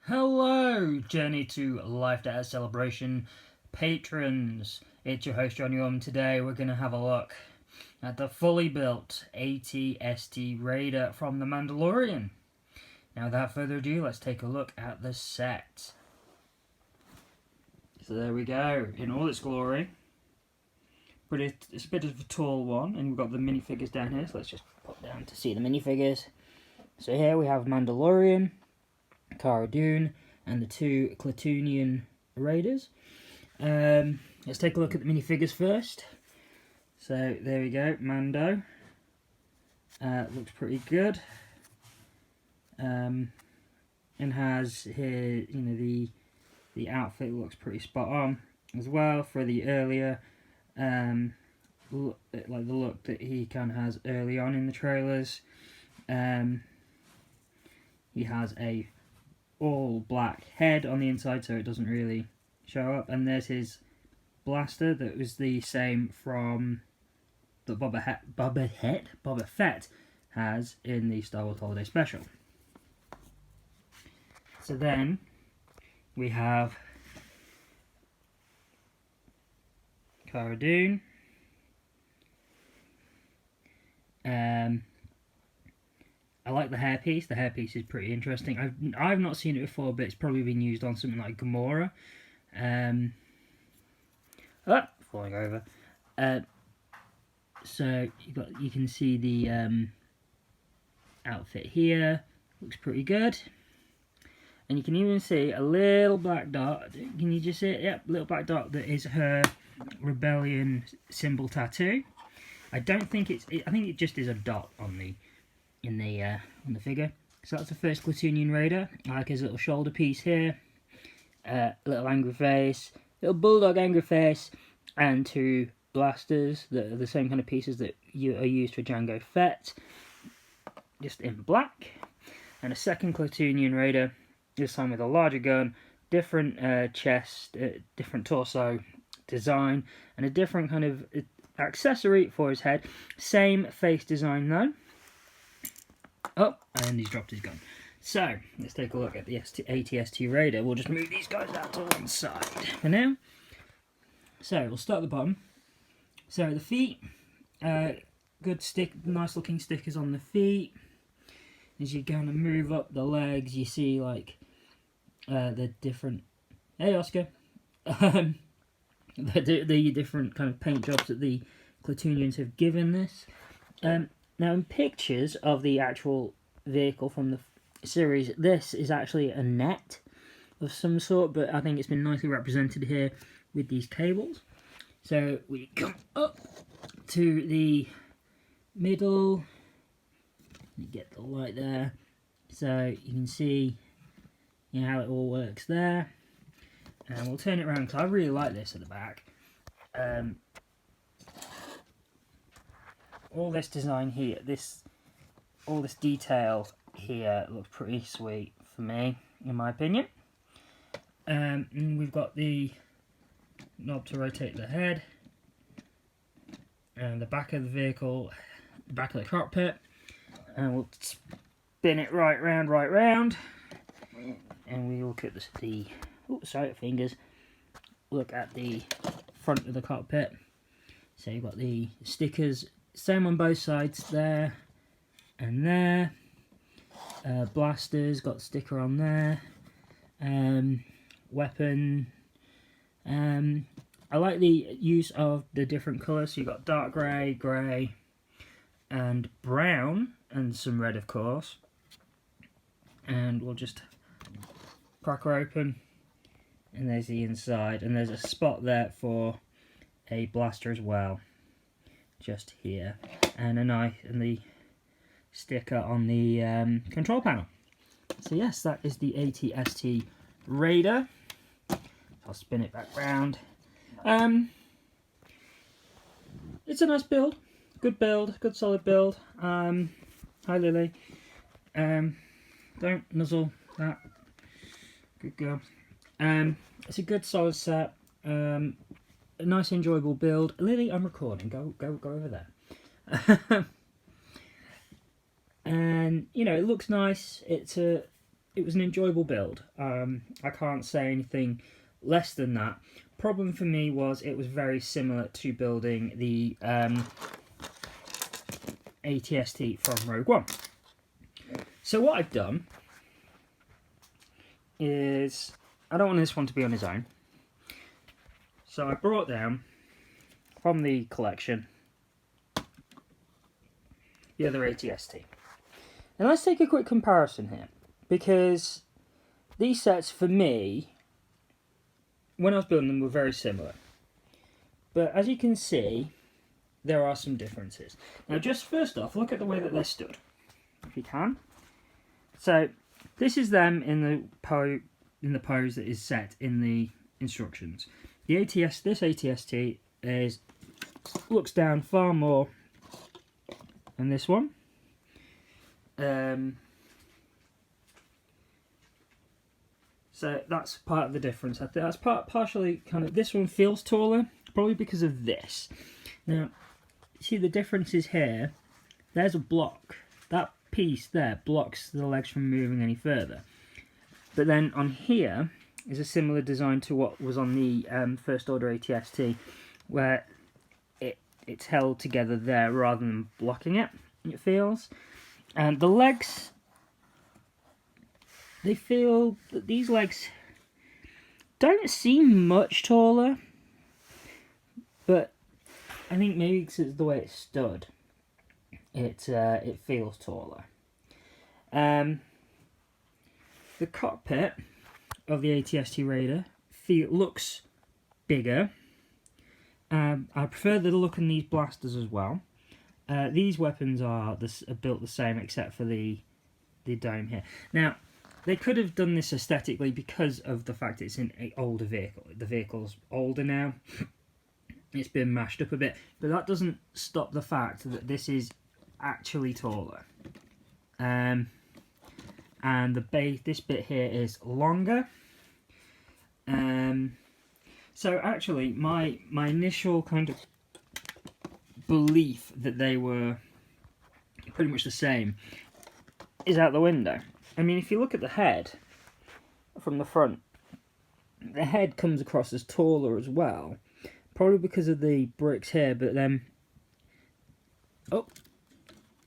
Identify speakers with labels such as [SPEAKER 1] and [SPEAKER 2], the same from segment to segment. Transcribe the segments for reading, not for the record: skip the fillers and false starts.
[SPEAKER 1] Hello, Journey to Life Data Celebration patrons. It's your host, John Yorm. Today we're going to have a look at the fully built AT-ST Raider from The Mandalorian. Now, without further ado, let's take a look at the set. So there we go, in all its glory. It's a bit of a tall one, and we've got the minifigures down here, so let's just pop down to see the minifigures. So here we have Mandalorian, Cara Dune, and the two Klatooinian Raiders. Let's take a look at the minifigures first. So there we go, Mando. Looks pretty good. And has here, the outfit looks pretty spot on as well for the earlier, like the look that he kind of has early on in the trailers. He has a all black head on the inside, so it doesn't really show up. And there's his blaster that was the same from that Boba Fett has in the Star Wars Holiday Special. So then we have Cara Dune. I like the hairpiece. The hairpiece is pretty interesting. I've not seen it before, but it's probably been used on something like Gamora. Falling over. So you can see the outfit here. Looks pretty good. And you can even see a little black dot. Can you just see it? Yep, little black dot that is her rebellion symbol tattoo. I don't think I think it just is a dot on the figure. So that's the first Klatooinian Raider. I like his little shoulder piece here. Little angry face, little bulldog angry face, and two blasters that are the same kind of pieces that are used for Jango Fett, just in black. And a second Klatooinian Raider, this time with a larger gun, different chest, different torso design, and a different kind of accessory for his head. Same face design though. Oh, and he's dropped his gun. So, let's take a look at the AT-ST Raider. We'll just move these guys out to one side for now. So, we'll start at the bottom. So, the feet, nice looking stickers on the feet. As you kind of move up the legs, you see like the different... Hey, Oscar! the different kind of paint jobs that the Klatooinians have given this. Now, in pictures of the actual vehicle from the series, this is actually a net of some sort, but I think it's been nicely represented here with these cables. So we come up to the middle, you get the light there, so you can see how it all works there. And we'll turn it around because I really like this at the back. All this design here, all this detail here looks pretty sweet for me, in my opinion. And we've got the knob to rotate the head, and the back of the vehicle, the back of the cockpit, and we'll spin it right round, and we look at look at the front of the cockpit. So you've got the stickers, same on both sides there and there. Blasters, got the sticker on there. Weapon. I like the use of the different colours. So you've got dark grey, grey, and brown, and some red, of course. And we'll just crack her open, and there's the inside, and there's a spot there for a blaster as well, just here, and a knife, and the sticker on the control panel. So yes, that is the AT-ST Raider. I'll spin it back round. It's a nice build, good solid build. Hi Lily. Don't nuzzle that. Good girl. It's a good solid set. A nice enjoyable build. Lily, I'm recording. Go over there. And it looks nice. It's a it was an enjoyable build. I can't say anything less than that. Problem for me was it was very similar to building the ATST from Rogue One. So what I've done is, I don't want this one to be on its own, so I brought down from the collection the other ATST. And let's take a quick comparison here, because these sets for me, when I was building them, were very similar. But as you can see, there are some differences. Now just first off, look at the way that they're stood, if you can. So this is them in the pose that is set in the instructions. This ATST looks down far more than this one. So that's part of the difference. I think that's partially kind of, this one feels taller, probably because of this. Now, see the differences here. There's a block. That piece there blocks the legs from moving any further. But then on here is a similar design to what was on the First Order ATST, where it's held together there rather than blocking it, it feels. And the legs, they feel that these legs don't seem much taller, but I think maybe because it's the way it's stood, it feels taller. The cockpit of the ATST Raider looks bigger. I prefer the look in these blasters as well. These weapons are built the same except for the dome here. Now, they could have done this aesthetically because of the fact it's an older vehicle. The vehicle's older now. It's been mashed up a bit, but that doesn't stop the fact that this is actually taller. And this bit here is longer. So actually, my initial kind of belief that they were pretty much the same is out the window. I mean, if you look at the head from the front, the head comes across as taller as well, probably because of the bricks here, but then, oh,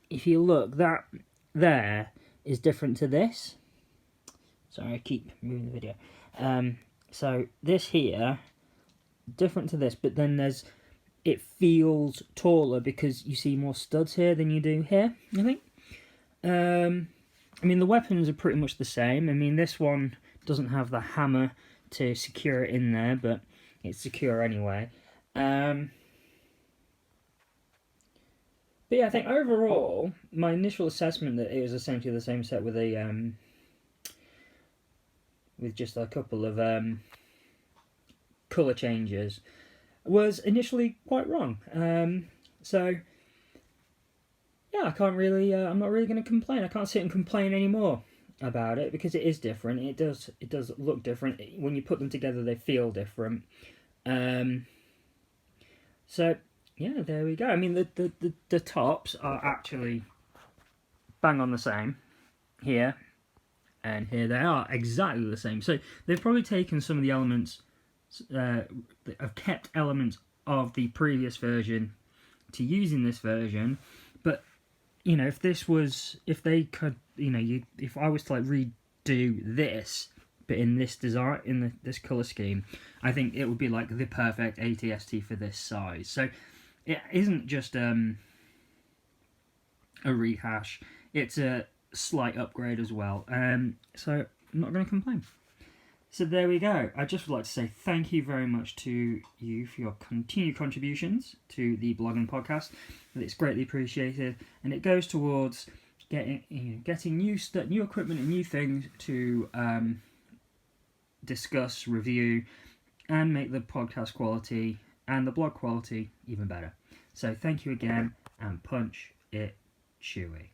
[SPEAKER 1] if you look, that there is different to this. Sorry, I keep moving the video. So this here, different to this, but then it feels taller because you see more studs here than you do here, I think. I mean, the weapons are pretty much the same. I mean, this one doesn't have the hammer to secure it in there, but it's secure anyway. But yeah, I think overall, my initial assessment that it was essentially the same set with just a couple of colour changes was initially quite wrong. So yeah, I can't really. I'm not really going to complain. I can't sit and complain anymore about it because it is different. It does look different when you put them together. They feel different. So yeah, there we go. I mean, the tops are actually bang on the same here, and here they are exactly the same. So they've probably taken some of the elements, have kept elements of the previous version to use in this version, but you know, if they could, you know, if I was to like redo this, but in this design, in this color scheme, I think it would be like the perfect ATST for this size. So it isn't just a rehash; it's a slight upgrade as well. So I'm not going to complain. So there we go. I just would like to say thank you very much to you for your continued contributions to the blog and podcast. It's greatly appreciated, and it goes towards getting new equipment and new things to discuss, review, and make the podcast quality and the blog quality even better. So thank you again, and punch it chewy.